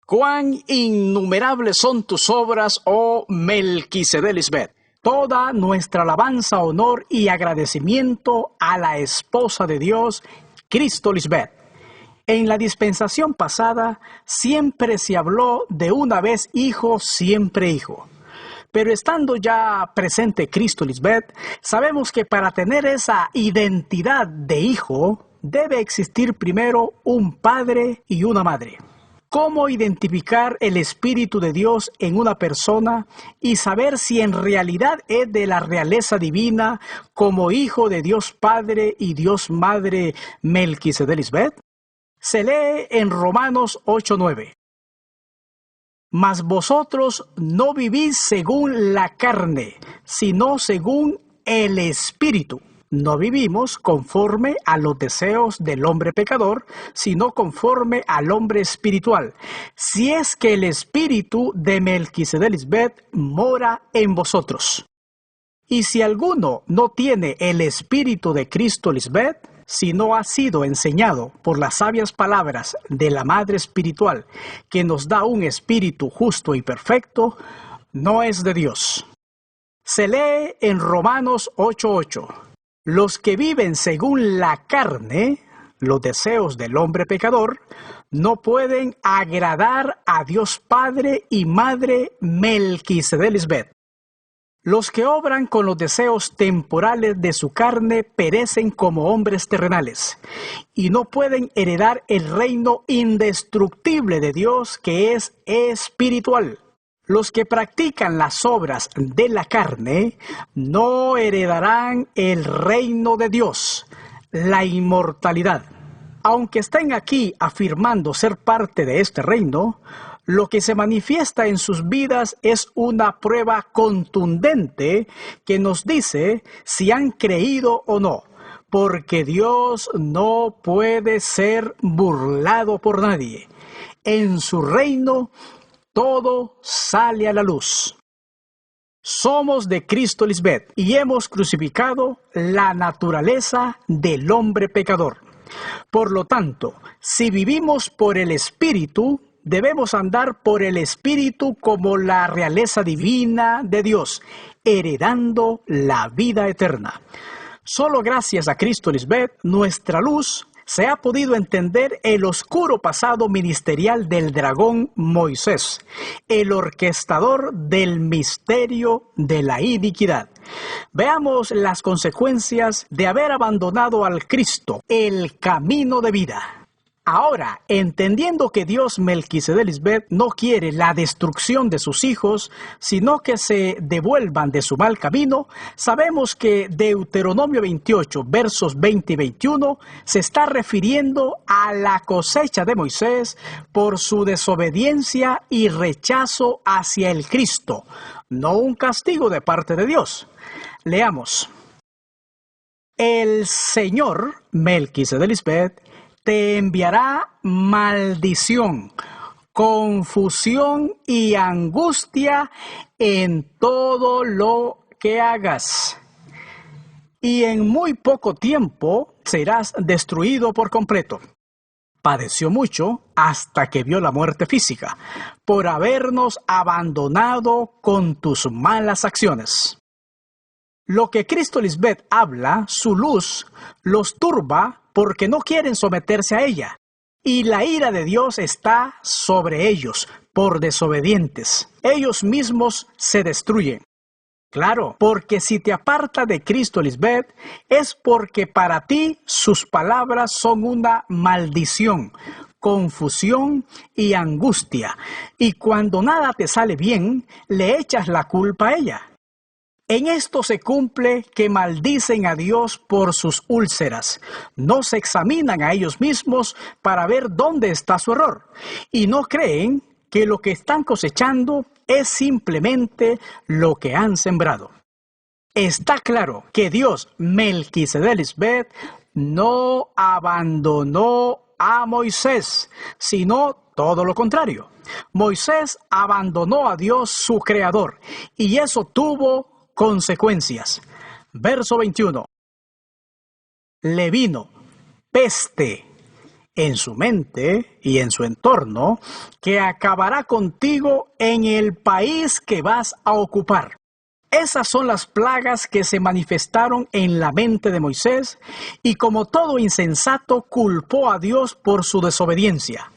Cuán innumerables son tus obras, oh Melquisedec Lisbeth. Toda nuestra alabanza, honor y agradecimiento a la esposa de Dios, Cristo Lisbeth. En la dispensación pasada siempre se habló de una vez hijo, siempre hijo. Pero estando ya presente Cristo Lisbeth, sabemos que para tener esa identidad de hijo, debe existir primero un padre y una madre. ¿Cómo identificar el Espíritu de Dios en una persona y saber si en realidad es de la realeza divina como hijo de Dios Padre y Dios Madre Melquisedec Lisbeth? Se lee en Romanos 8:9. Mas vosotros no vivís según la carne, sino según el Espíritu. No vivimos conforme a los deseos del hombre pecador, sino conforme al hombre espiritual. Si es que el Espíritu de Melquisedec Lisbeth mora en vosotros. Y si alguno no tiene el Espíritu de Cristo Lisbeth, si no ha sido enseñado por las sabias palabras de la Madre Espiritual, que nos da un espíritu justo y perfecto, no es de Dios. Se lee en Romanos 8:8. Los que viven según la carne, los deseos del hombre pecador, no pueden agradar a Dios Padre y Madre Melquisedec Lisbeth. Los que obran con los deseos temporales de su carne perecen como hombres terrenales y no pueden heredar el reino indestructible de Dios que es espiritual. Los que practican las obras de la carne no heredarán el reino de Dios, la inmortalidad. Aunque estén aquí afirmando ser parte de este reino, lo que se manifiesta en sus vidas es una prueba contundente que nos dice si han creído o no, porque Dios no puede ser burlado por nadie. En su reino todo sale a la luz. Somos de Cristo Lisbeth y hemos crucificado la naturaleza del hombre pecador. Por lo tanto, si vivimos por el Espíritu, debemos andar por el Espíritu como la realeza divina de Dios, heredando la vida eterna. Solo gracias a Cristo Lisbeth, nuestra luz, se ha podido entender el oscuro pasado ministerial del dragón Moisés, el orquestador del misterio de la iniquidad. Veamos las consecuencias de haber abandonado al Cristo, el camino de vida. Ahora, entendiendo que Dios Melquisedec Lisbeth no quiere la destrucción de sus hijos, sino que se devuelvan de su mal camino, sabemos que Deuteronomio 28, versos 20 y 21, se está refiriendo a la cosecha de Moisés por su desobediencia y rechazo hacia el Cristo, no un castigo de parte de Dios. Leamos. El Señor Melquisedec Lisbeth te enviará maldición, confusión y angustia en todo lo que hagas. Y en muy poco tiempo serás destruido por completo. Padeció mucho hasta que vio la muerte física, por habernos abandonado con tus malas acciones. Lo que Cristo Lisbeth habla, su luz, los turba porque no quieren someterse a ella. Y la ira de Dios está sobre ellos, por desobedientes. Ellos mismos se destruyen. Claro, porque si te aparta de Cristo Lisbeth, es porque para ti sus palabras son una maldición, confusión y angustia. Y cuando nada te sale bien, le echas la culpa a ella. En esto se cumple que maldicen a Dios por sus úlceras. No se examinan a ellos mismos para ver dónde está su error. Y no creen que lo que están cosechando es simplemente lo que han sembrado. Está claro que Dios Melquisedec Lisbeth no abandonó a Moisés, sino todo lo contrario. Moisés abandonó a Dios su creador y eso tuvo consecuencias. Verso 21. Le vino peste en su mente y en su entorno, que acabará contigo en el país que vas a ocupar. Esas son las plagas que se manifestaron en la mente de Moisés, y como todo insensato culpó a Dios por su desobediencia.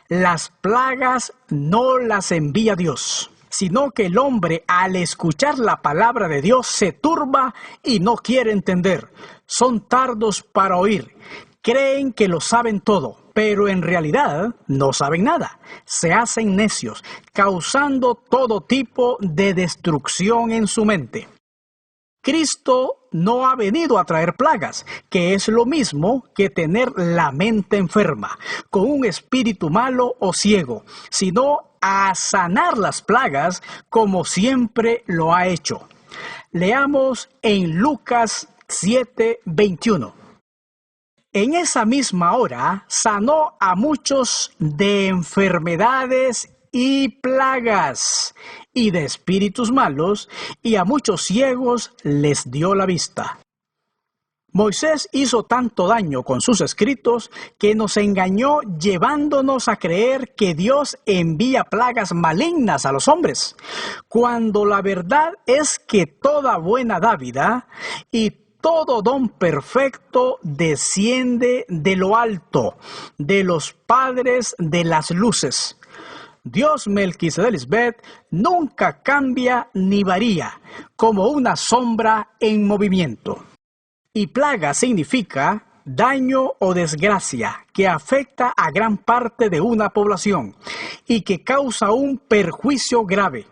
Las plagas no las envía Dios, sino que el hombre, al escuchar la palabra de Dios, se turba y no quiere entender. Son tardos para oír. Creen que lo saben todo, pero en realidad no saben nada. Se hacen necios, causando todo tipo de destrucción en su mente. Cristo no ha venido a traer plagas, que es lo mismo que tener la mente enferma, con un espíritu malo o ciego, sino a sanar las plagas como siempre lo ha hecho. Leamos en Lucas 7:21. En esa misma hora sanó a muchos de enfermedades y plagas y de espíritus malos, y a muchos ciegos les dio la vista. Moisés hizo tanto daño con sus escritos que nos engañó llevándonos a creer que Dios envía plagas malignas a los hombres, cuando la verdad es que toda buena dádiva y todo don perfecto desciende de lo alto, de los padres de las luces. Dios Melquisedec nunca cambia ni varía, como una sombra en movimiento. Y plaga significa daño o desgracia que afecta a gran parte de una población y que causa un perjuicio grave.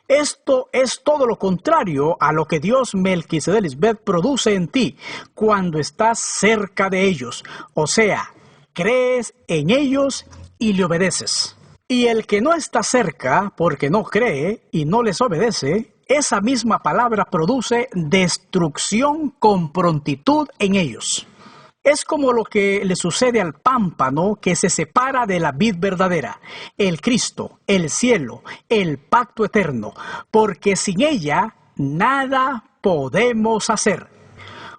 Esto es todo lo contrario a lo que Dios Melquisedec produce en ti cuando estás cerca de ellos, o sea, crees en ellos y le obedeces. Y el que no está cerca porque no cree y no les obedece, esa misma palabra produce destrucción con prontitud en ellos. Es como lo que le sucede al pámpano que se separa de la vid verdadera, el Cristo, el cielo, el pacto eterno, porque sin ella nada podemos hacer.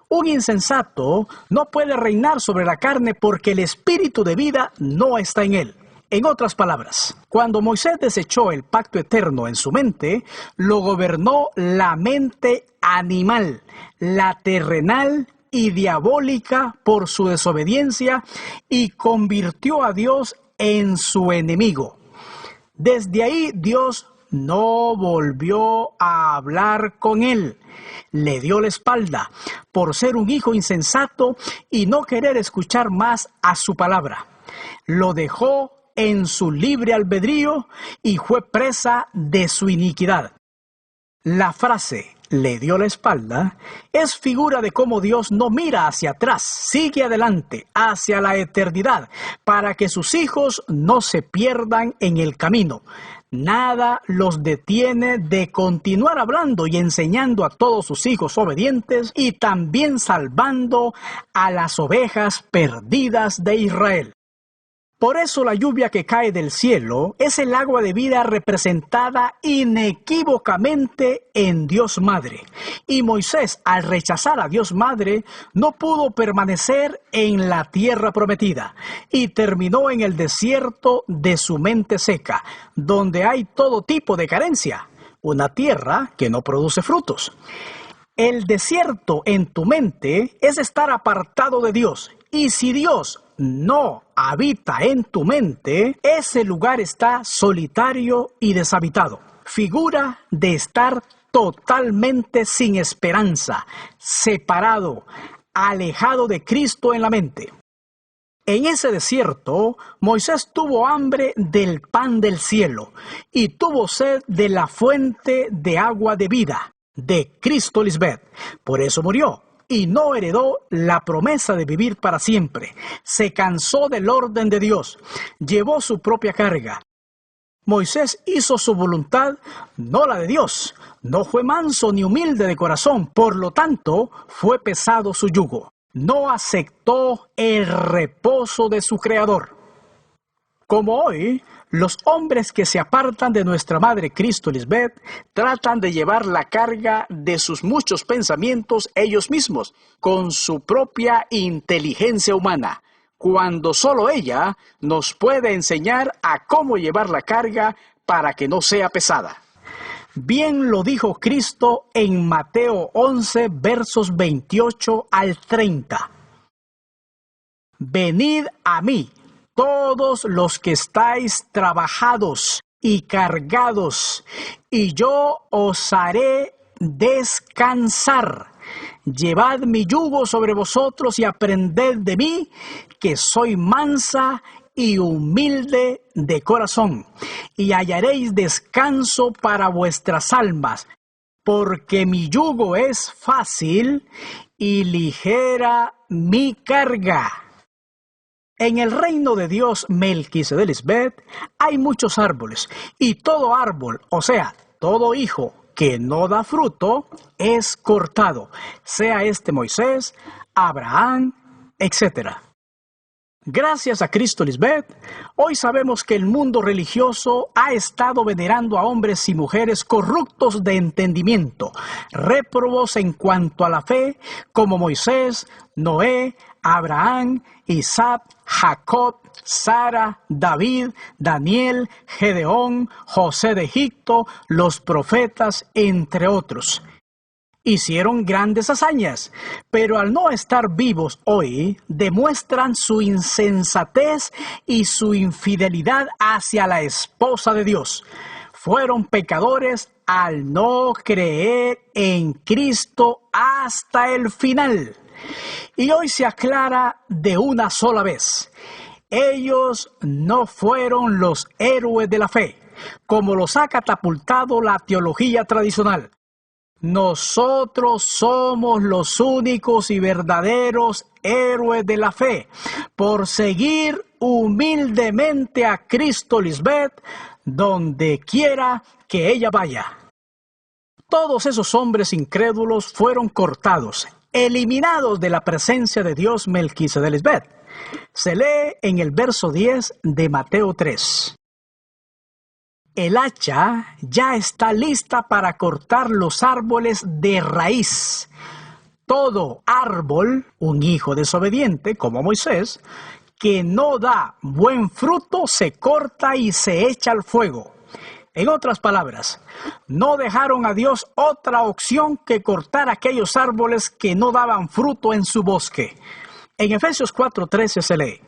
Un insensato no puede reinar sobre la carne porque el espíritu de vida no está en él. En otras palabras, cuando Moisés desechó el pacto eterno en su mente, lo gobernó la mente animal, la terrenal y diabólica por su desobediencia, y convirtió a Dios en su enemigo. Desde ahí Dios no volvió a hablar con él. Le dio la espalda por ser un hijo insensato y no querer escuchar más a su palabra. Lo dejó en su libre albedrío y fue presa de su iniquidad. La frase "le dio la espalda" es figura de cómo Dios no mira hacia atrás, sigue adelante, hacia la eternidad, para que sus hijos no se pierdan en el camino. Nada los detiene de continuar hablando y enseñando a todos sus hijos obedientes y también salvando a las ovejas perdidas de Israel. Por eso la lluvia que cae del cielo es el agua de vida representada inequívocamente en Dios Madre. Y Moisés, al rechazar a Dios Madre, no pudo permanecer en la tierra prometida y terminó en el desierto de su mente seca, donde hay todo tipo de carencia, una tierra que no produce frutos. El desierto en tu mente es estar apartado de Dios, y si Dios no habita en tu mente, ese lugar está solitario y deshabitado. Figura de estar totalmente sin esperanza, separado, alejado de Cristo en la mente. En ese desierto, Moisés tuvo hambre del pan del cielo y tuvo sed de la fuente de agua de vida, de Cristo Lisbeth. Por eso murió. Y no heredó la promesa de vivir para siempre. Se cansó del orden de Dios. Llevó su propia carga. Moisés hizo su voluntad, no la de Dios. No fue manso ni humilde de corazón. Por lo tanto, fue pesado su yugo. No aceptó el reposo de su Creador. Como hoy, los hombres que se apartan de nuestra Madre Cristo Lisbeth tratan de llevar la carga de sus muchos pensamientos ellos mismos, con su propia inteligencia humana, cuando solo ella nos puede enseñar a cómo llevar la carga para que no sea pesada. Bien lo dijo Cristo en Mateo 11, versos 28 al 30. Venid a mí, todos los que estáis trabajados y cargados, y yo os haré descansar. Llevad mi yugo sobre vosotros y aprended de mí, que soy mansa y humilde de corazón, y hallaréis descanso para vuestras almas, porque mi yugo es fácil y ligera mi carga. En el reino de Dios Melquisedec hay muchos árboles, y todo árbol, o sea, todo hijo que no da fruto, es cortado, sea este Moisés, Abraham, etc. Gracias a Cristo Lisbeth, hoy sabemos que el mundo religioso ha estado venerando a hombres y mujeres corruptos de entendimiento, réprobos en cuanto a la fe, como Moisés, Noé, Abraham, Isaac, Jacob, Sara, David, Daniel, Gedeón, José de Egipto, los profetas, entre otros. Hicieron grandes hazañas, pero al no estar vivos hoy, demuestran su insensatez y su infidelidad hacia la esposa de Dios. Fueron pecadores al no creer en Cristo hasta el final. Y hoy se aclara de una sola vez. Ellos no fueron los héroes de la fe, como los ha catapultado la teología tradicional. Nosotros somos los únicos y verdaderos héroes de la fe, por seguir humildemente a Cristo Lisbeth, donde quiera que ella vaya. Todos esos hombres incrédulos fueron cortados, eliminados de la presencia de Dios Melquisedec. Se lee en el verso 10 de Mateo 3. El hacha ya está lista para cortar los árboles de raíz. Todo árbol, un hijo desobediente como Moisés, que no da buen fruto, se corta y se echa al fuego. En otras palabras, no dejaron a Dios otra opción que cortar aquellos árboles que no daban fruto en su bosque. En Efesios 4:13 se lee: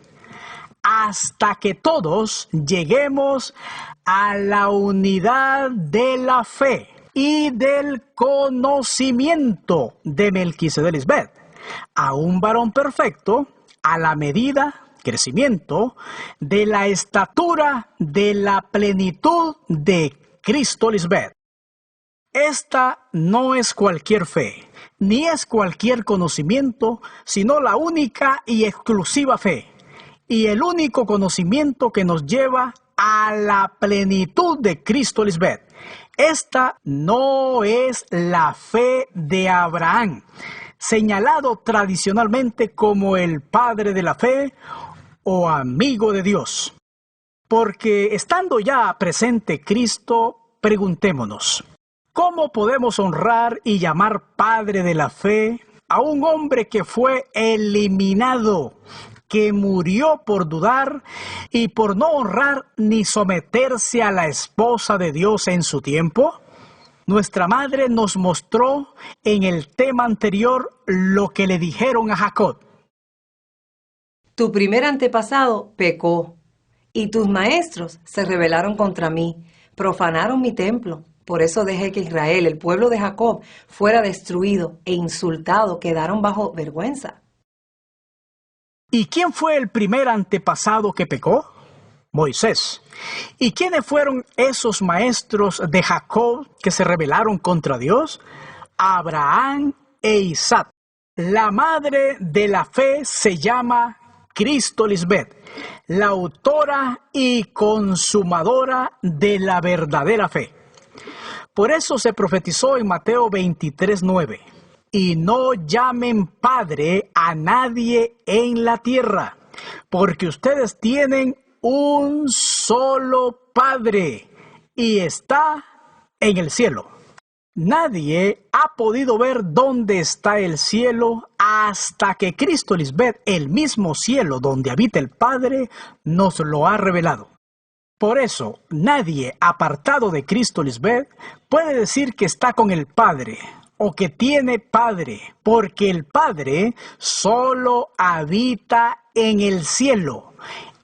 hasta que todos lleguemos a la unidad de la fe y del conocimiento de Melquisedec, a un varón perfecto, a la medida, crecimiento, de la estatura de la plenitud de Cristo Lisbeth. Esta no es cualquier fe, ni es cualquier conocimiento, sino la única y exclusiva fe, y el único conocimiento que nos lleva a la plenitud de Cristo Lisbeth. Esta no es la fe de Abraham, señalado tradicionalmente como el padre de la fe o amigo de Dios. Porque estando ya presente Cristo, preguntémonos, ¿cómo podemos honrar y llamar padre de la fe a un hombre que fue eliminado, que murió por dudar y por no honrar ni someterse a la esposa de Dios en su tiempo? Nuestra madre nos mostró en el tema anterior lo que le dijeron a Jacob. Tu primer antepasado pecó, y tus maestros se rebelaron contra mí, profanaron mi templo. Por eso dejé que Israel, el pueblo de Jacob, fuera destruido e insultado, quedaron bajo vergüenza. ¿Y quién fue el primer antepasado que pecó? Moisés. ¿Y quiénes fueron esos maestros de Jacob que se rebelaron contra Dios? Abraham e Isaac. La madre de la fe se llama Cristo Lisbeth, la autora y consumadora de la verdadera fe. Por eso se profetizó en Mateo 23:9. Y no llamen padre a nadie en la tierra, porque ustedes tienen un solo Padre, y está en el cielo. Nadie ha podido ver dónde está el cielo hasta que Cristo Lisbeth, el mismo cielo donde habita el Padre, nos lo ha revelado. Por eso, nadie apartado de Cristo Lisbeth puede decir que está con el Padre o que tiene Padre, porque el Padre solo habita en el cielo,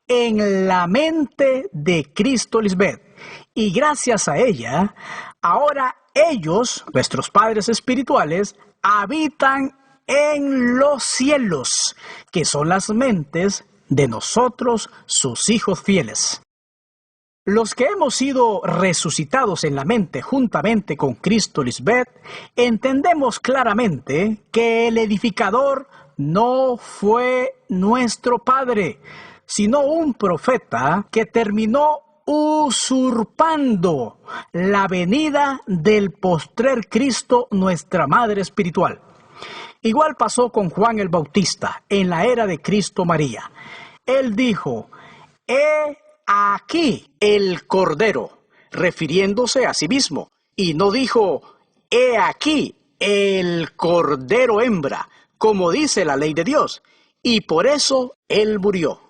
en la mente de Cristo Lisbeth. Y gracias a ella, ahora ellos, nuestros padres espirituales, habitan en los cielos, que son las mentes de nosotros, sus hijos fieles. Los que hemos sido resucitados en la mente juntamente con Cristo Lisbeth, entendemos claramente que el edificador no fue nuestro padre, sino un profeta que terminó usurpando la venida del postrer Cristo, nuestra Madre Espiritual. Igual pasó con Juan el Bautista en la era de Cristo María. Él dijo: «He aquí el Cordero», refiriéndose a sí mismo, y no dijo: «He aquí el Cordero hembra», como dice la ley de Dios, y por eso Él murió.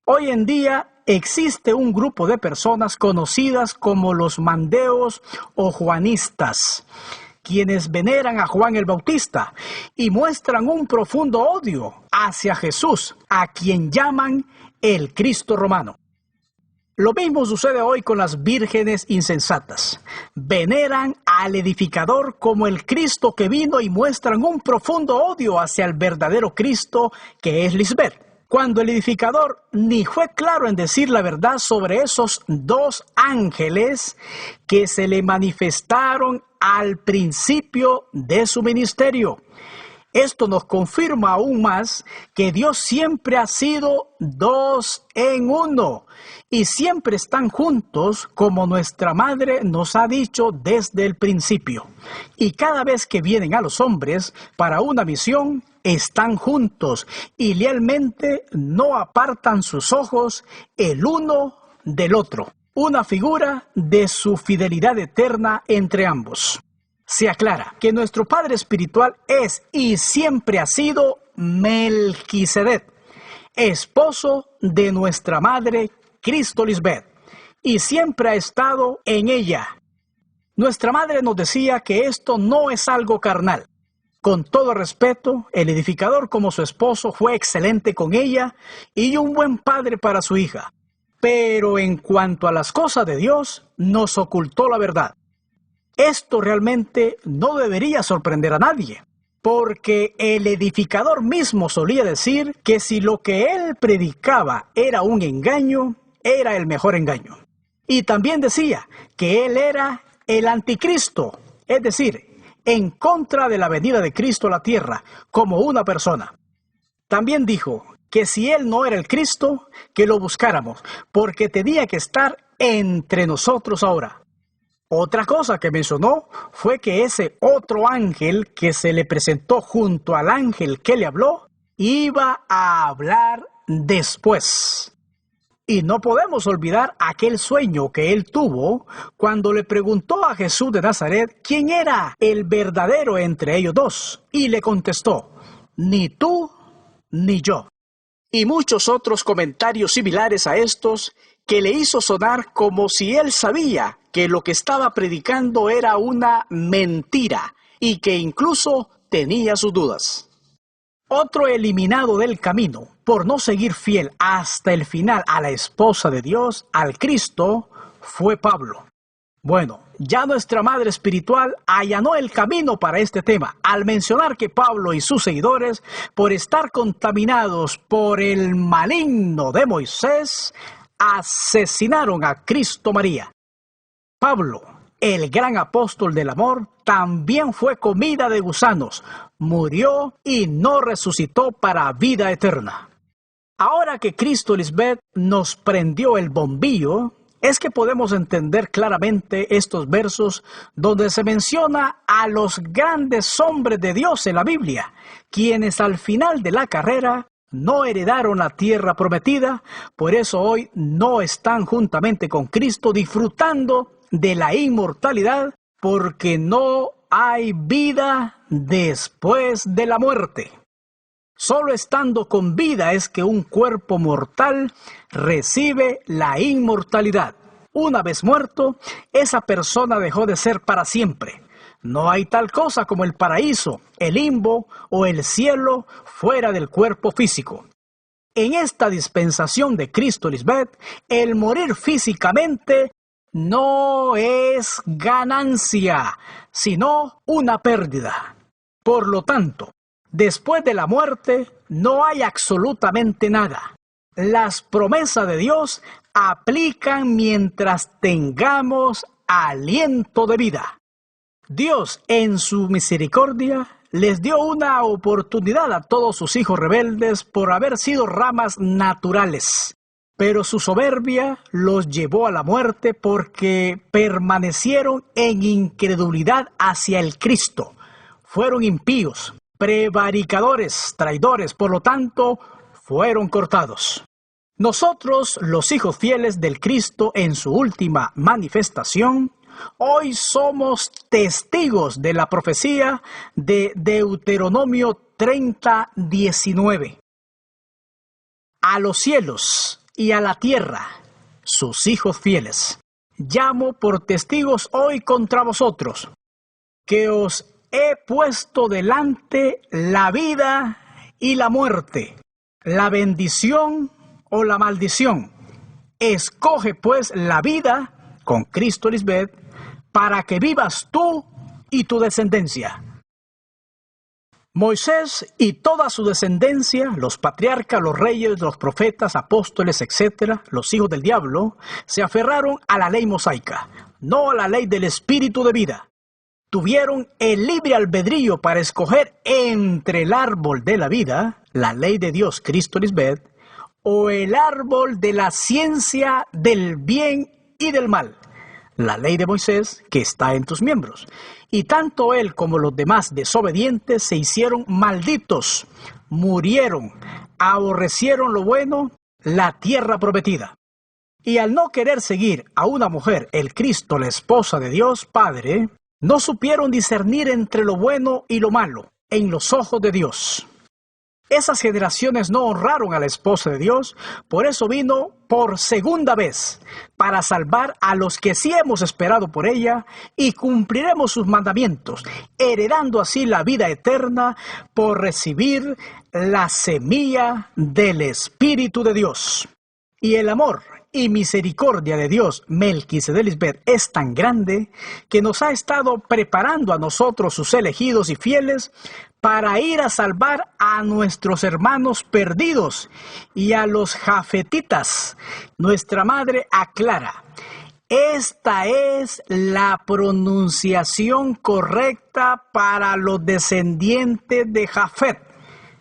Hoy en día existe un grupo de personas conocidas como los mandeos o juanistas, quienes veneran a Juan el Bautista y muestran un profundo odio hacia Jesús, a quien llaman el Cristo romano. Lo mismo sucede hoy con las vírgenes insensatas. Veneran al edificador como el Cristo que vino y muestran un profundo odio hacia el verdadero Cristo, que es Lisbeth, cuando el edificador ni fue claro en decir la verdad sobre esos dos ángeles que se le manifestaron al principio de su ministerio. Esto nos confirma aún más que Dios siempre ha sido dos en uno y siempre están juntos, como nuestra Madre nos ha dicho desde el principio. Y cada vez que vienen a los hombres para una misión, están juntos y lealmente no apartan sus ojos el uno del otro. Una figura de su fidelidad eterna entre ambos. Se aclara que nuestro Padre Espiritual es y siempre ha sido Melquisedec, esposo de nuestra Madre Cristo Lisbeth, y siempre ha estado en ella. Nuestra Madre nos decía que esto no es algo carnal. Con todo respeto, el edificador como su esposo fue excelente con ella y un buen padre para su hija. Pero en cuanto a las cosas de Dios, nos ocultó la verdad. Esto realmente no debería sorprender a nadie, porque el edificador mismo solía decir que si lo que él predicaba era un engaño, era el mejor engaño. Y también decía que él era el anticristo, es decir, en contra de la venida de Cristo a la tierra, como una persona. También dijo que si él no era el Cristo, que lo buscáramos, porque tenía que estar entre nosotros ahora. Otra cosa que mencionó fue que ese otro ángel que se le presentó junto al ángel que le habló, iba a hablar después. Y no podemos olvidar aquel sueño que él tuvo cuando le preguntó a Jesús de Nazaret quién era el verdadero entre ellos dos. Y le contestó: «Ni tú ni yo». Y muchos otros comentarios similares a estos que le hizo sonar como si él sabía que lo que estaba predicando era una mentira y que incluso tenía sus dudas. Otro eliminado del camino por no seguir fiel hasta el final a la esposa de Dios, al Cristo, fue Pablo. Bueno, ya nuestra Madre Espiritual allanó el camino para este tema al mencionar que Pablo y sus seguidores, por estar contaminados por el maligno de Moisés, asesinaron a Cristo María. Pablo, el gran apóstol del amor, también fue comida de gusanos, murió y no resucitó para vida eterna. Ahora que Cristo Lisbeth nos prendió el bombillo, es que podemos entender claramente estos versos donde se menciona a los grandes hombres de Dios en la Biblia, quienes al final de la carrera no heredaron la tierra prometida, por eso hoy no están juntamente con Cristo disfrutando de la inmortalidad, porque no hay vida después de la muerte. Solo estando con vida es que un cuerpo mortal recibe la inmortalidad. Una vez muerto, esa persona dejó de ser para siempre. No hay tal cosa como el paraíso, el limbo o el cielo fuera del cuerpo físico. En esta dispensación de Cristo, Lisbeth, el morir físicamente no es ganancia, sino una pérdida. Por lo tanto, después de la muerte no hay absolutamente nada. Las promesas de Dios aplican mientras tengamos aliento de vida. Dios, en su misericordia, les dio una oportunidad a todos sus hijos rebeldes por haber sido ramas naturales. Pero su soberbia los llevó a la muerte porque permanecieron en incredulidad hacia el Cristo. Fueron impíos, prevaricadores, traidores, por lo tanto, fueron cortados. Nosotros, los hijos fieles del Cristo en su última manifestación, hoy somos testigos de la profecía de Deuteronomio 30:19. A los cielos y a la tierra, sus hijos fieles, llamo por testigos hoy contra vosotros, que os he puesto delante la vida y la muerte, la bendición o la maldición. Escoge pues la vida con Cristo, Lisbeth, para que vivas tú y tu descendencia. Moisés y toda su descendencia, los patriarcas, los reyes, los profetas, apóstoles, etc., los hijos del diablo, se aferraron a la ley mosaica, no a la ley del espíritu de vida. Tuvieron el libre albedrío para escoger entre el árbol de la vida, la ley de Dios, Cristo, Lisbeth, o el árbol de la ciencia del bien y del mal, la ley de Moisés que está en tus miembros. Y tanto él como los demás desobedientes se hicieron malditos, murieron, aborrecieron lo bueno, la tierra prometida. Y al no querer seguir a una mujer, el Cristo, la esposa de Dios Padre, no supieron discernir entre lo bueno y lo malo en los ojos de Dios. Esas generaciones no honraron a la esposa de Dios, por eso vino por segunda vez, para salvar a los que sí hemos esperado por ella, y cumpliremos sus mandamientos, heredando así la vida eterna por recibir la semilla del Espíritu de Dios. Y el amor y misericordia de Dios, Melquisedec Lisbeth, es tan grande que nos ha estado preparando a nosotros, sus elegidos y fieles, para ir a salvar a nuestros hermanos perdidos y a los jafetitas. Nuestra madre aclara: esta es la pronunciación correcta para los descendientes de Jafet,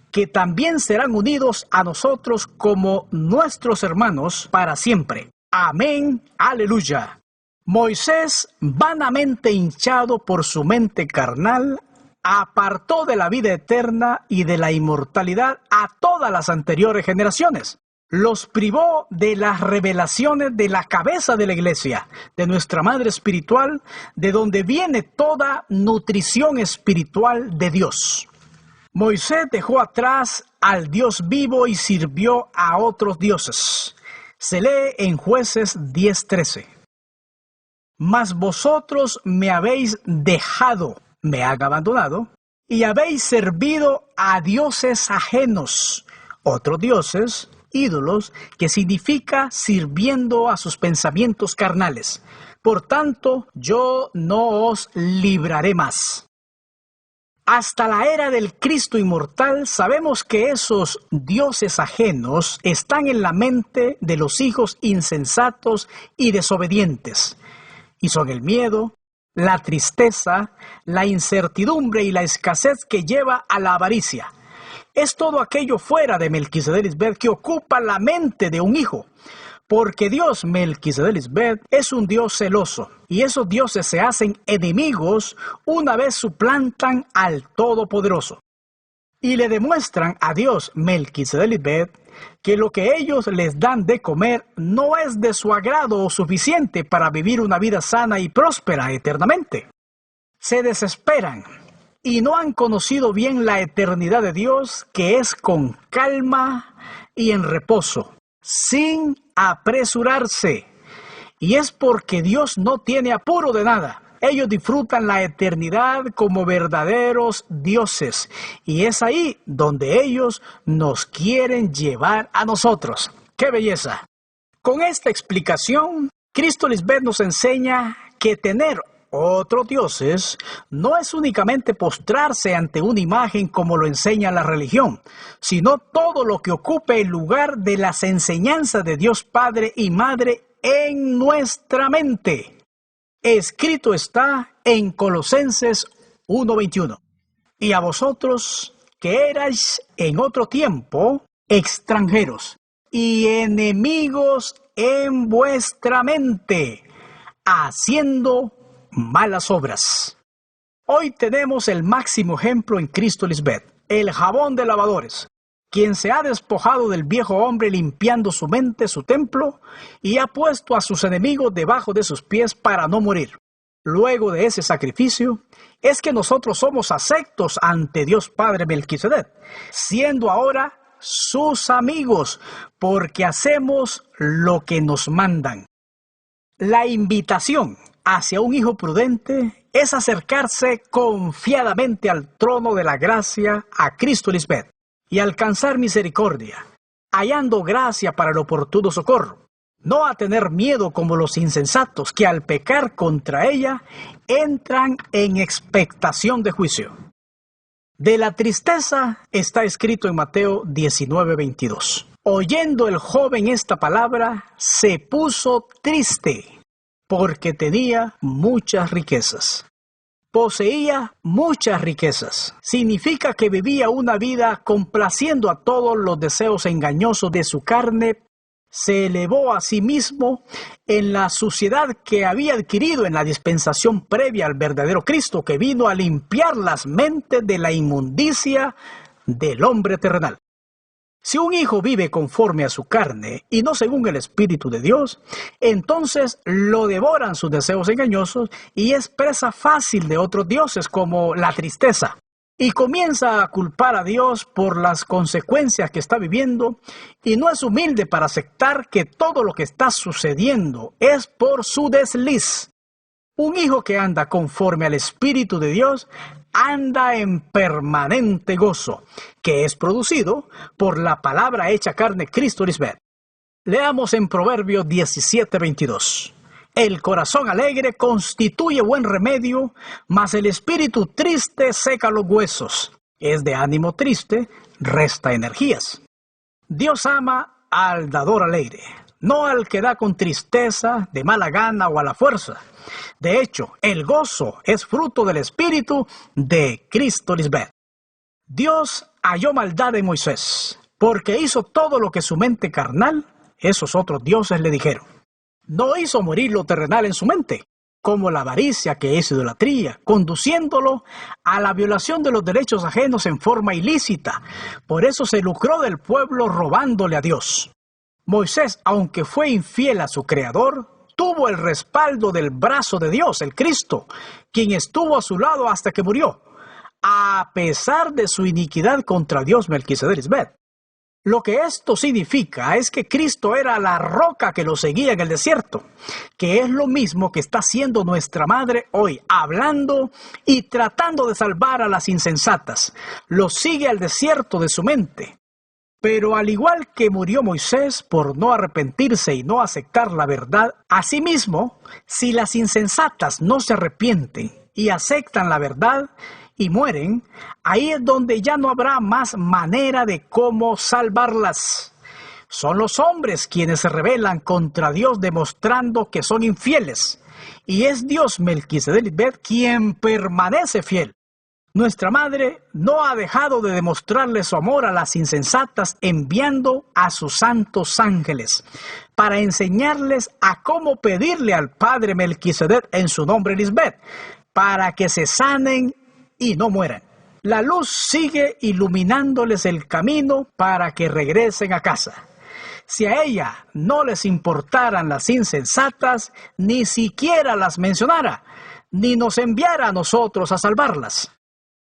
que también serán unidos a nosotros como nuestros hermanos para siempre. Amén, aleluya. Moisés, vanamente hinchado por su mente carnal, apartó de la vida eterna y de la inmortalidad a todas las anteriores generaciones. Los privó de las revelaciones de la cabeza de la iglesia, de nuestra madre espiritual, de donde viene toda nutrición espiritual de Dios. Moisés dejó atrás al Dios vivo y sirvió a otros dioses. Se lee en Jueces 10:13. Mas vosotros me habéis dejado, me han abandonado, y habéis servido a dioses ajenos, otros dioses, ídolos, que significa sirviendo a sus pensamientos carnales. Por tanto, yo no os libraré más. Hasta la era del Cristo inmortal sabemos que esos dioses ajenos están en la mente de los hijos insensatos y desobedientes, y son el miedo, la tristeza, la incertidumbre y la escasez que lleva a la avaricia. Es todo aquello fuera de Melquisedec Lisbeth que ocupa la mente de un hijo, porque Dios, Melquisedec Lisbeth, es un Dios celoso, y esos dioses se hacen enemigos una vez suplantan al Todopoderoso. Y le demuestran a Dios, Melquisedec Lisbeth, que lo que ellos les dan de comer no es de su agrado o suficiente para vivir una vida sana y próspera eternamente. se desesperan y no han conocido bien la eternidad de Dios, que es con calma y en reposo, sin apresurarse. Y es porque Dios no tiene apuro de nada. Ellos disfrutan la eternidad como verdaderos dioses. Y es ahí donde ellos nos quieren llevar a nosotros. ¡Qué belleza! Con esta explicación, Cristo Lisbeth nos enseña que tener otros dioses no es únicamente postrarse ante una imagen como lo enseña la religión, sino todo lo que ocupe el lugar de las enseñanzas de Dios Padre y Madre en nuestra mente. Escrito está en Colosenses 1:21. Y a vosotros que erais en otro tiempo extranjeros y enemigos en vuestra mente, haciendo malas obras. Hoy tenemos el máximo ejemplo en Cristo Lisbeth, el jabón de lavadores, quien se ha despojado del viejo hombre limpiando su mente, su templo, y ha puesto a sus enemigos debajo de sus pies para no morir. Luego de ese sacrificio, es que nosotros somos aceptos ante Dios Padre Melquisedec, siendo ahora sus amigos, porque hacemos lo que nos mandan. La invitación hacia un hijo prudente es acercarse confiadamente al trono de la gracia, a Cristo Lisbeth, y alcanzar misericordia, hallando gracia para el oportuno socorro. No a tener miedo como los insensatos que al pecar contra ella entran en expectación de juicio. De la tristeza está escrito en Mateo 19:22. Oyendo el joven esta palabra, se puso triste, porque tenía muchas riquezas. Poseía muchas riquezas. Significa que vivía una vida complaciendo a todos los deseos engañosos de su carne. Se elevó a sí mismo en la suciedad que había adquirido en la dispensación previa al verdadero Cristo, que vino a limpiar las mentes de la inmundicia del hombre terrenal. Si un hijo vive conforme a su carne y no según el Espíritu de Dios, entonces lo devoran sus deseos engañosos y es presa fácil de otros dioses como la tristeza. Y comienza a culpar a Dios por las consecuencias que está viviendo y no es humilde para aceptar que todo lo que está sucediendo es por su desliz. Un hijo que anda conforme al Espíritu de Dios anda en permanente gozo, que es producido por la palabra hecha carne, Cristo Lisbeth. Leamos en Proverbios 17:22. El corazón alegre constituye buen remedio, mas el espíritu triste seca los huesos. Es de ánimo triste, resta energías. Dios ama al dador alegre, no al que da con tristeza, de mala gana o a la fuerza. De hecho, el gozo es fruto del espíritu de Cristo Lisbeth. Dios halló maldad en Moisés, porque hizo todo lo que su mente carnal, esos otros dioses, le dijeron. No hizo morir lo terrenal en su mente, como la avaricia, que es idolatría, conduciéndolo a la violación de los derechos ajenos en forma ilícita. Por eso se lucró del pueblo robándole a Dios. Moisés, aunque fue infiel a su Creador, tuvo el respaldo del brazo de Dios, el Cristo, quien estuvo a su lado hasta que murió, a pesar de su iniquidad contra Dios Melquisedec Lisbeth. Lo que esto significa es que Cristo era la roca que lo seguía en el desierto, que es lo mismo que está haciendo nuestra madre hoy, hablando y tratando de salvar a las insensatas. Lo sigue al desierto de su mente. Pero al igual que murió Moisés por no arrepentirse y no aceptar la verdad, asimismo, si las insensatas no se arrepienten y aceptan la verdad y mueren, ahí es donde ya no habrá más manera de cómo salvarlas. Son los hombres quienes se rebelan contra Dios demostrando que son infieles, y es Dios Melquisedec Lisbeth quien permanece fiel. Nuestra madre no ha dejado de demostrarle su amor a las insensatas enviando a sus santos ángeles para enseñarles a cómo pedirle al Padre Melquisedec en su nombre Lisbeth, para que se sanen y no mueran. La luz sigue iluminándoles el camino para que regresen a casa. Si a ella no les importaran las insensatas, ni siquiera las mencionara, ni nos enviara a nosotros a salvarlas.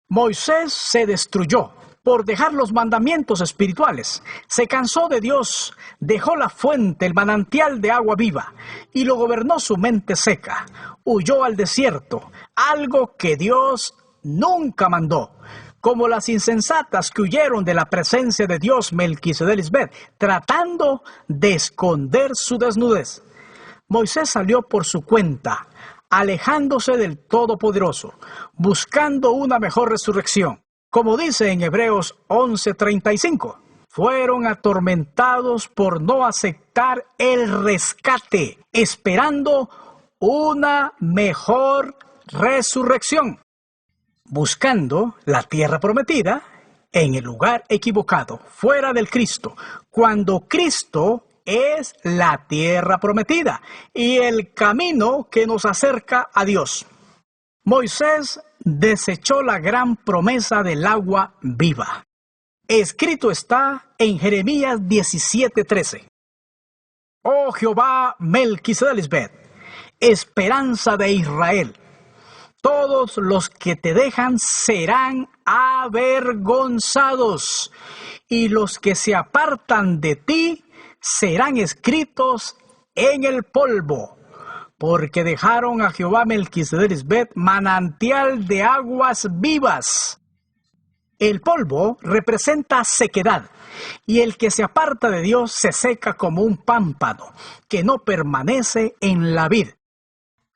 Moisés se destruyó por dejar los mandamientos espirituales. Se cansó de Dios, dejó la fuente, el manantial de agua viva, y lo gobernó su mente seca. Huyó al desierto, algo que Dios nunca mandó. Como las insensatas que huyeron de la presencia de Dios Melquisedec, tratando de esconder su desnudez. Moisés salió por su cuenta, alejándose del Todopoderoso, buscando una mejor resurrección. Como dice en Hebreos 11:35, fueron atormentados por no aceptar el rescate, esperando una mejor resurrección, buscando la tierra prometida en el lugar equivocado, fuera del Cristo, cuando Cristo es la tierra prometida y el camino que nos acerca a Dios. Moisés desechó la gran promesa del agua viva. Escrito está en Jeremías 17:13. Oh Jehová Melquisedec, esperanza de Israel, todos los que te dejan serán avergonzados, y los que se apartan de ti serán escritos en el polvo, porque dejaron a Jehová Melquisedec manantial de aguas vivas. El polvo representa sequedad, y el que se aparta de Dios se seca como un pámpano que no permanece en la vid.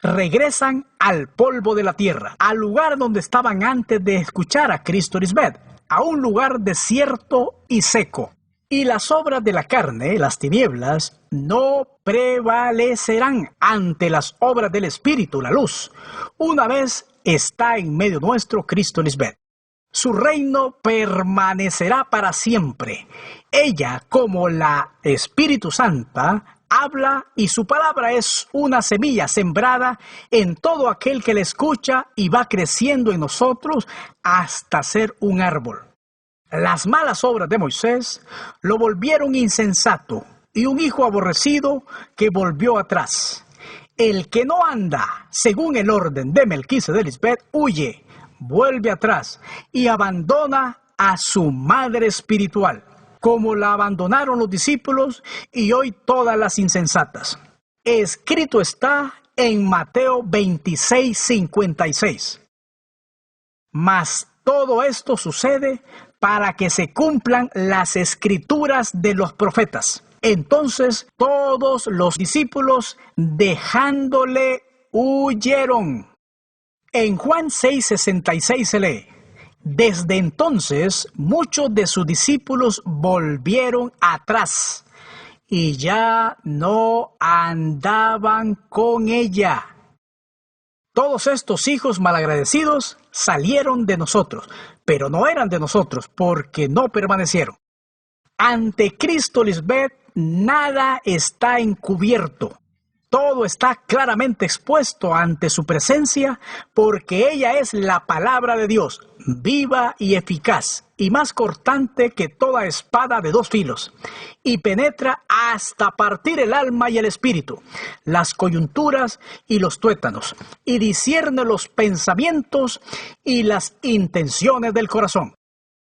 Regresan al polvo de la tierra, al lugar donde estaban antes de escuchar a Cristo Lisbeth, a un lugar desierto y seco. Y las obras de la carne, las tinieblas, no prevalecerán ante las obras del Espíritu, la luz. Una vez está en medio nuestro Cristo Lisbeth. Su reino permanecerá para siempre. Ella, como la Espíritu Santa, habla y su palabra es una semilla sembrada en todo aquel que la escucha y va creciendo en nosotros hasta ser un árbol. Las malas obras de Moisés lo volvieron insensato y un hijo aborrecido que volvió atrás. El que no anda según el orden de Melquisedec huye, vuelve atrás y abandona a su madre espiritual, como la abandonaron los discípulos y hoy todas las insensatas. Escrito está en Mateo 26:56. Mas todo esto sucede para que se cumplan las escrituras de los profetas. Entonces todos los discípulos, dejándole, huyeron. En Juan 6:66 se lee: desde entonces muchos de sus discípulos volvieron atrás y ya no andaban con ella. Todos estos hijos malagradecidos salieron de nosotros, pero no eran de nosotros porque no permanecieron. Ante Cristo Lisbeth nada está encubierto. Todo está claramente expuesto ante su presencia porque ella es la palabra de Dios, viva y eficaz, y más cortante que toda espada de dos filos, y penetra hasta partir el alma y el espíritu, las coyunturas y los tuétanos, y discierne los pensamientos y las intenciones del corazón.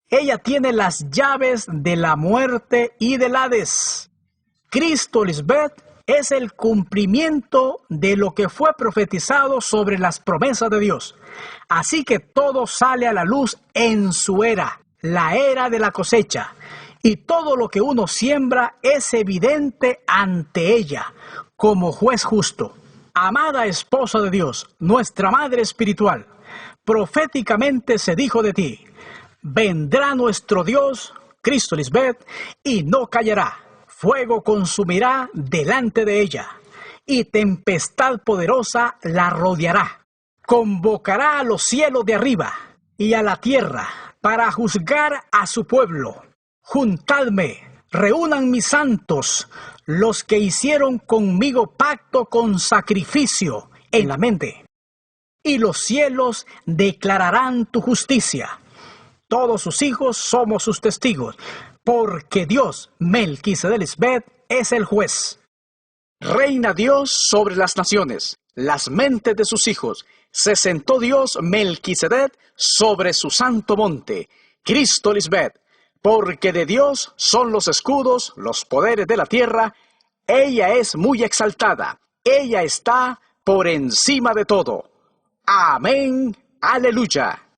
Ella tiene las llaves de la muerte y del Hades. Cristo Lisbeth es el cumplimiento de lo que fue profetizado sobre las promesas de Dios. Así que todo sale a la luz en su era, la era de la cosecha. Y todo lo que uno siembra es evidente ante ella, como juez justo. Amada esposa de Dios, nuestra madre espiritual, proféticamente se dijo de ti: vendrá nuestro Dios, Cristo Lisbeth, y no callará. Fuego consumirá delante de ella, y tempestad poderosa la rodeará. Convocará a los cielos de arriba y a la tierra para juzgar a su pueblo. Juntadme, reúnan mis santos, los que hicieron conmigo pacto con sacrificio en la mente. Y los cielos declararán tu justicia. Todos sus hijos somos sus testigos, porque Dios, Melquisedec, es el juez. Reina Dios sobre las naciones, las mentes de sus hijos. Se sentó Dios Melquisedec sobre su santo monte, Cristo Lisbeth, porque de Dios son los escudos, los poderes de la tierra. Ella es muy exaltada, ella está por encima de todo. Amén, aleluya.